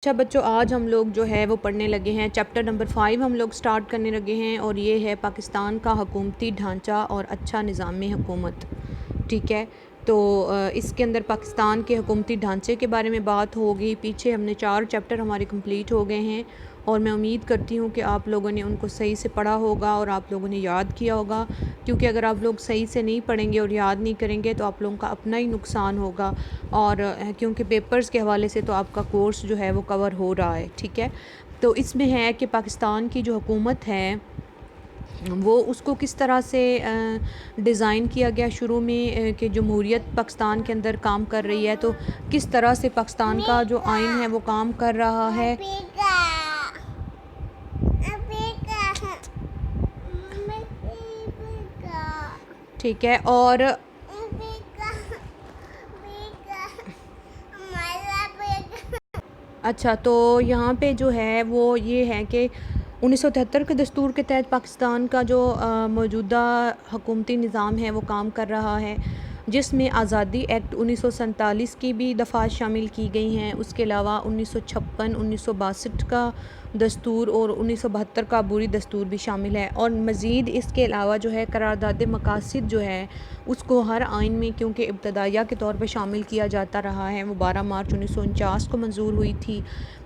اچھا بچوں، آج ہم لوگ جو ہے وہ پڑھنے لگے ہیں چیپٹر نمبر 5 ہم لوگ سٹارٹ کرنے لگے ہیں، اور یہ ہے پاکستان کا حکومتی ڈھانچہ اور اچھا نظام حکومت۔ ٹھیک ہے، تو اس کے اندر پاکستان کے حکومتی ڈھانچے کے بارے میں بات ہوگی۔ پیچھے ہم نے 4 چیپٹر ہمارے کمپلیٹ ہو گئے ہیں، اور میں امید کرتی ہوں کہ آپ لوگوں نے ان کو صحیح سے پڑھا ہوگا اور آپ لوگوں نے یاد کیا ہوگا، کیونکہ اگر آپ لوگ صحیح سے نہیں پڑھیں گے اور یاد نہیں کریں گے تو آپ لوگوں کا اپنا ہی نقصان ہوگا، اور کیونکہ پیپرز کے حوالے سے تو آپ کا کورس جو ہے وہ کور ہو رہا ہے۔ ٹھیک ہے، تو اس میں ہے کہ پاکستان کی جو حکومت ہے وہ اس کو کس طرح سے ڈیزائن کیا گیا شروع میں، کہ جمہوریت پاکستان کے اندر کام کر رہی ہے، تو کس طرح سے پاکستان کا جو آئین ہے وہ کام کر رہا ہے۔ ٹھیک ہے، اور اچھا تو یہاں پہ جو ہے وہ یہ ہے کہ 1973 کے دستور کے تحت پاکستان کا جو موجودہ حکومتی نظام ہے وہ کام کر رہا ہے، جس میں آزادی ایکٹ 1947 کی بھی دفعات شامل کی گئی ہیں۔ اس کے علاوہ 1956، 1962 کا دستور اور 1972 کا عبوری دستور بھی شامل ہے، اور مزید اس کے علاوہ جو ہے قرارداد مقاصد جو ہے اس کو ہر آئین میں کیونکہ ابتدائیہ کے طور پہ شامل کیا جاتا رہا ہے، وہ 12 مارچ 1949 کو منظور ہوئی تھی،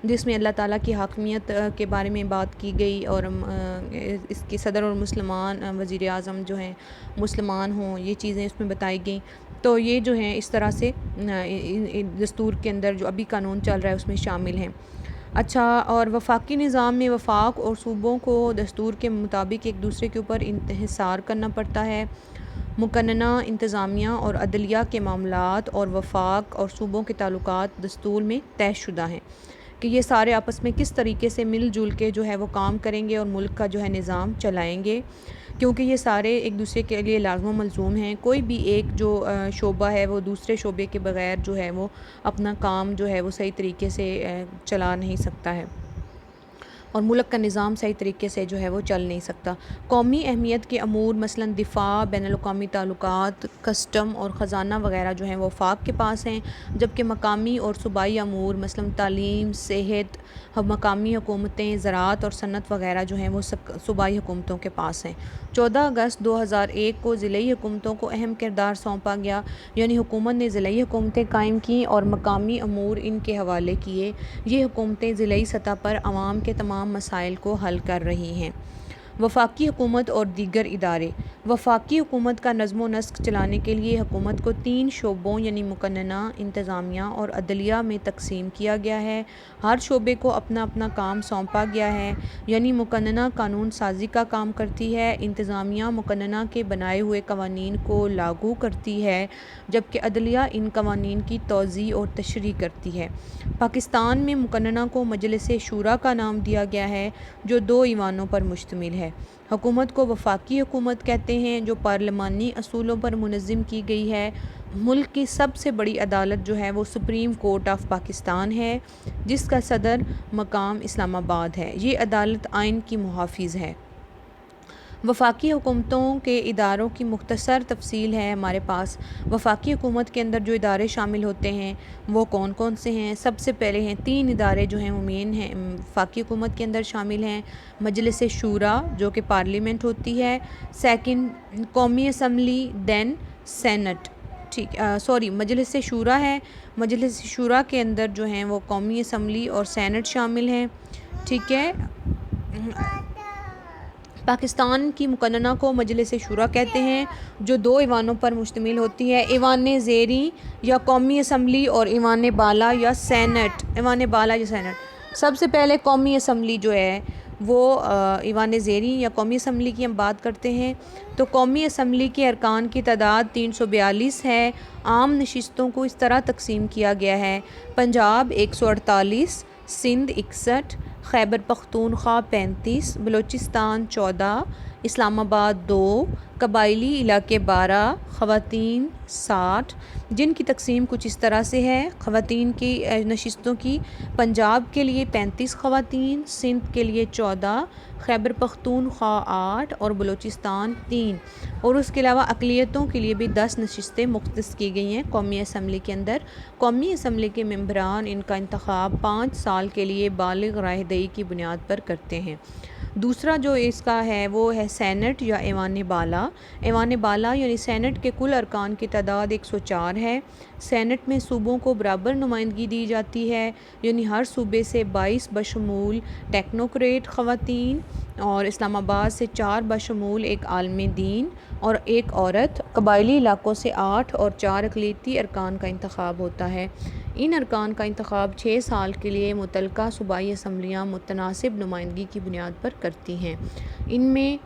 جس میں اللہ تعالیٰ کی حاکمیت کے بارے میں بات کی گئی، اور اس کے صدر اور مسلمان وزیر اعظم جو ہیں مسلمان ہوں، یہ چیزیں اس میں بتائی گئیں۔ تو یہ جو ہیں اس طرح سے دستور کے اندر جو ابھی قانون چل رہا ہے اس میں شامل ہیں۔ اچھا، اور وفاقی نظام میں وفاق اور صوبوں کو دستور کے مطابق ایک دوسرے کے اوپر انحصار کرنا پڑتا ہے۔ مقننہ انتظامیہ اور عدلیہ کے معاملات اور وفاق اور صوبوں کے تعلقات دستور میں طے شدہ ہیں کہ یہ سارے آپس میں کس طریقے سے مل جل کے جو ہے وہ کام کریں گے اور ملک کا جو ہے نظام چلائیں گے، کیونکہ یہ سارے ایک دوسرے کے لیے لازم و ملزوم ہیں۔ کوئی بھی ایک جو شعبہ ہے وہ دوسرے شعبے کے بغیر جو ہے وہ اپنا کام جو ہے وہ صحیح طریقے سے چلا نہیں سکتا ہے، اور ملک کا نظام صحیح طریقے سے جو ہے وہ چل نہیں سکتا۔ قومی اہمیت کے امور مثلاً دفاع، بین الاقوامی تعلقات، کسٹم اور خزانہ وغیرہ جو ہیں وہ وفاق کے پاس ہیں، جبکہ مقامی اور صوبائی امور مثلاً تعلیم، صحت، مقامی حکومتیں، زراعت اور صنعت وغیرہ جو ہیں وہ صوبائی حکومتوں کے پاس ہیں۔ 14 اگست 2001 کو ضلعی حکومتوں کو اہم کردار سونپا گیا، یعنی حکومت نے ضلعی حکومتیں قائم کیں اور مقامی امور ان کے حوالے کیے۔ یہ حکومتیں ضلعی سطح پر عوام کے تمام مسائل کو حل کر رہی ہیں۔ وفاقی حکومت اور دیگر ادارے۔ وفاقی حکومت کا نظم و نسق چلانے کے لیے حکومت کو 3 شعبوں یعنی مقننہ، انتظامیہ اور عدلیہ میں تقسیم کیا گیا ہے۔ ہر شعبے کو اپنا اپنا کام سونپا گیا ہے، یعنی مقننہ قانون سازی کا کام کرتی ہے، انتظامیہ مقننہ کے بنائے ہوئے قوانین کو لاگو کرتی ہے، جبکہ عدلیہ ان قوانین کی توضیح اور تشریح کرتی ہے۔ پاکستان میں مقننہ کو مجلس شورا کا نام دیا گیا ہے، جو 2 ایوانوں پر مشتمل ہے۔ حکومت کو وفاقی حکومت کہتے ہیں، جو پارلیمانی اصولوں پر منظم کی گئی ہے۔ ملک کی سب سے بڑی عدالت جو ہے وہ سپریم کورٹ آف پاکستان ہے، جس کا صدر مقام اسلام آباد ہے۔ یہ عدالت آئین کی محافظ ہے۔ وفاقی حکومتوں کے اداروں کی مختصر تفصیل ہے ہمارے پاس۔ وفاقی حکومت کے اندر جو ادارے شامل ہوتے ہیں وہ کون کون سے ہیں؟ سب سے پہلے ہیں 3 ادارے جو ہیں وہ مین ہیں وفاقی حکومت کے اندر شامل ہیں۔ مجلس شورا جو کہ پارلیمنٹ ہوتی ہے، سیکنڈ قومی اسمبلی، دین سینٹ۔ مجلس شورا ہے، مجلس شورا کے اندر جو ہیں وہ قومی اسمبلی اور سینٹ شامل ہیں۔ ٹھیک ہے، پاکستان کی مقننہ کو مجلس شورا کہتے ہیں، جو 2 ایوانوں پر مشتمل ہوتی ہے، ایوان زیریں یا قومی اسمبلی اور ایوان بالا یا سینٹ۔ سب سے پہلے قومی اسمبلی جو ہے وہ ایوان زیریں یا قومی اسمبلی کی ہم بات کرتے ہیں، تو قومی اسمبلی کے ارکان کی تعداد 342 ہے۔ عام نشستوں کو اس طرح تقسیم کیا گیا ہے: پنجاب 148، سندھ 61، خیبر پختونخوا 35، بلوچستان 14، اسلام آباد 2، قبائلی علاقے 12، خواتین 60، جن کی تقسیم کچھ اس طرح سے ہے: خواتین کی نشستوں کی: پنجاب کے لیے 35 خواتین، سندھ کے لیے 14، خیبر پختونخوا 8 اور بلوچستان 3، اور اس کے علاوہ اقلیتوں کے لیے بھی 10 نشستیں مختص کی گئی ہیں قومی اسمبلی کے اندر۔ قومی اسمبلی کے ممبران ان کا انتخاب 5 سال کے لیے بالغ رائے دہی کی بنیاد پر کرتے ہیں۔ دوسرا جو اس کا ہے وہ ہے سینٹ یا ایوان بالا۔ ایوان بالا یعنی سینٹ کے کل ارکان کی تعداد 104 ہے۔ سینٹ میں صوبوں کو برابر نمائندگی دی جاتی ہے، یعنی ہر صوبے سے 22 بشمول ٹیکنوکریٹ خواتین اور اسلام آباد سے 4 بشمول ایک عالم دین اور ایک عورت، قبائلی علاقوں سے 8 اور 4 اقلیتی ارکان کا انتخاب ہوتا ہے۔ ان ارکان کا انتخاب 6 سال کے لیے متعلقہ صوبائی اسمبلیاں متناسب نمائندگی کی بنیاد پر کرتی ہیں۔ ان میں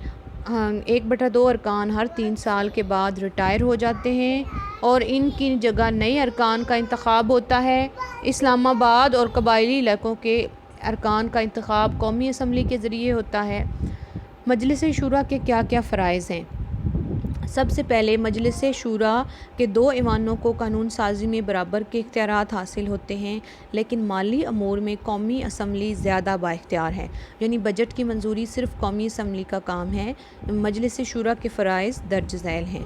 1/2 ارکان ہر 3 سال کے بعد ریٹائر ہو جاتے ہیں اور ان کی جگہ نئے ارکان کا انتخاب ہوتا ہے۔ اسلام آباد اور قبائلی علاقوں کے ارکان کا انتخاب قومی اسمبلی کے ذریعے ہوتا ہے۔ مجلس شورا کے کیا کیا فرائض ہیں؟ سب سے پہلے مجلس شورا کے 2 ایوانوں کو قانون سازی میں برابر کے اختیارات حاصل ہوتے ہیں، لیکن مالی امور میں قومی اسمبلی زیادہ بااختیار ہے، یعنی بجٹ کی منظوری صرف قومی اسمبلی کا کام ہے۔ مجلس شورا کے فرائض درج ذیل ہیں۔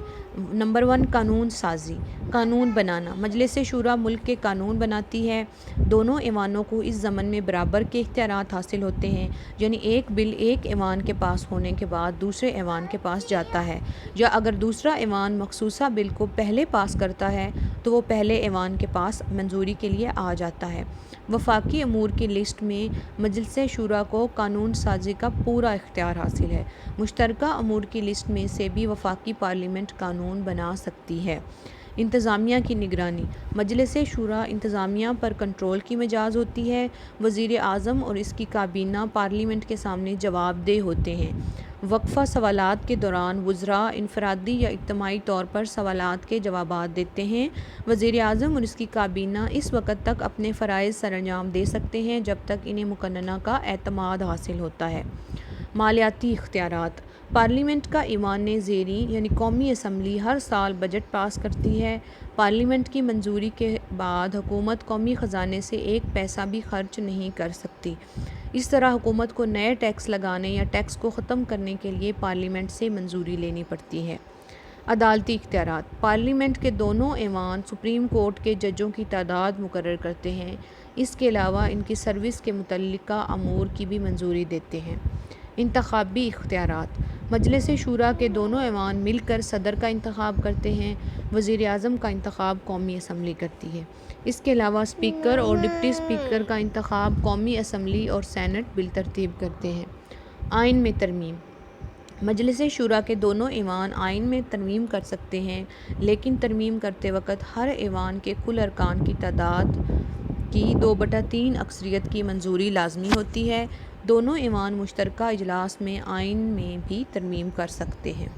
نمبر 1، قانون سازی، قانون بنانا۔ مجلس شورا ملک کے قانون بناتی ہے۔ دونوں ایوانوں کو اس ضمن میں برابر کے اختیارات حاصل ہوتے ہیں، یعنی ایک بل ایک ایوان کے پاس ہونے کے بعد دوسرے ایوان کے پاس جاتا ہے، یا اگر دوسرا ایوان مخصوصہ بل کو پہلے پاس کرتا ہے تو وہ پہلے ایوان کے پاس منظوری کے لیے آ جاتا ہے۔ وفاقی امور کی لسٹ میں مجلس شورا کو قانون سازی کا پورا اختیار حاصل ہے۔ مشترکہ امور کی لسٹ میں سے بھی وفاقی پارلیمنٹ قانون بنا سکتی ہے۔ انتظامیہ کی نگرانی، مجلس شورا انتظامیہ پر کنٹرول کی مجاز ہوتی ہے۔ وزیر اعظم اور اس کی کابینہ پارلیمنٹ کے سامنے جواب دہ ہوتے ہیں۔ وقفہ سوالات کے دوران وزراء انفرادی یا اجتماعی طور پر سوالات کے جوابات دیتے ہیں۔ وزیر اعظم اور اس کی کابینہ اس وقت تک اپنے فرائض سر انجام دے سکتے ہیں جب تک انہیں مقننہ کا اعتماد حاصل ہوتا ہے۔ مالیاتی اختیارات، پارلیمنٹ کا ایوان زیریں یعنی قومی اسمبلی ہر سال بجٹ پاس کرتی ہے۔ پارلیمنٹ کی منظوری کے بعد حکومت قومی خزانے سے 1 پیسہ بھی خرچ نہیں کر سکتی۔ اس طرح حکومت کو نئے ٹیکس لگانے یا ٹیکس کو ختم کرنے کے لیے پارلیمنٹ سے منظوری لینی پڑتی ہے۔ عدالتی اختیارات، پارلیمنٹ کے دونوں ایوان سپریم کورٹ کے ججوں کی تعداد مقرر کرتے ہیں۔ اس کے علاوہ ان کی سروس کے متعلقہ امور کی بھی منظوری دیتے ہیں۔ انتخابی اختیارات، مجلس شورا کے دونوں ایوان مل کر صدر کا انتخاب کرتے ہیں۔ وزیر اعظم کا انتخاب قومی اسمبلی کرتی ہے۔ اس کے علاوہ اسپیکر اور ڈپٹی اسپیکر کا انتخاب قومی اسمبلی اور سینٹ بالترتیب کرتے ہیں۔ آئین میں ترمیم، مجلس شورا کے دونوں ایوان آئین میں ترمیم کر سکتے ہیں، لیکن ترمیم کرتے وقت ہر ایوان کے کل ارکان کی تعداد کی 2/3 اکثریت کی منظوری لازمی ہوتی ہے۔ دونوں ایوان مشترکہ اجلاس میں آئین میں بھی ترمیم کر سکتے ہیں۔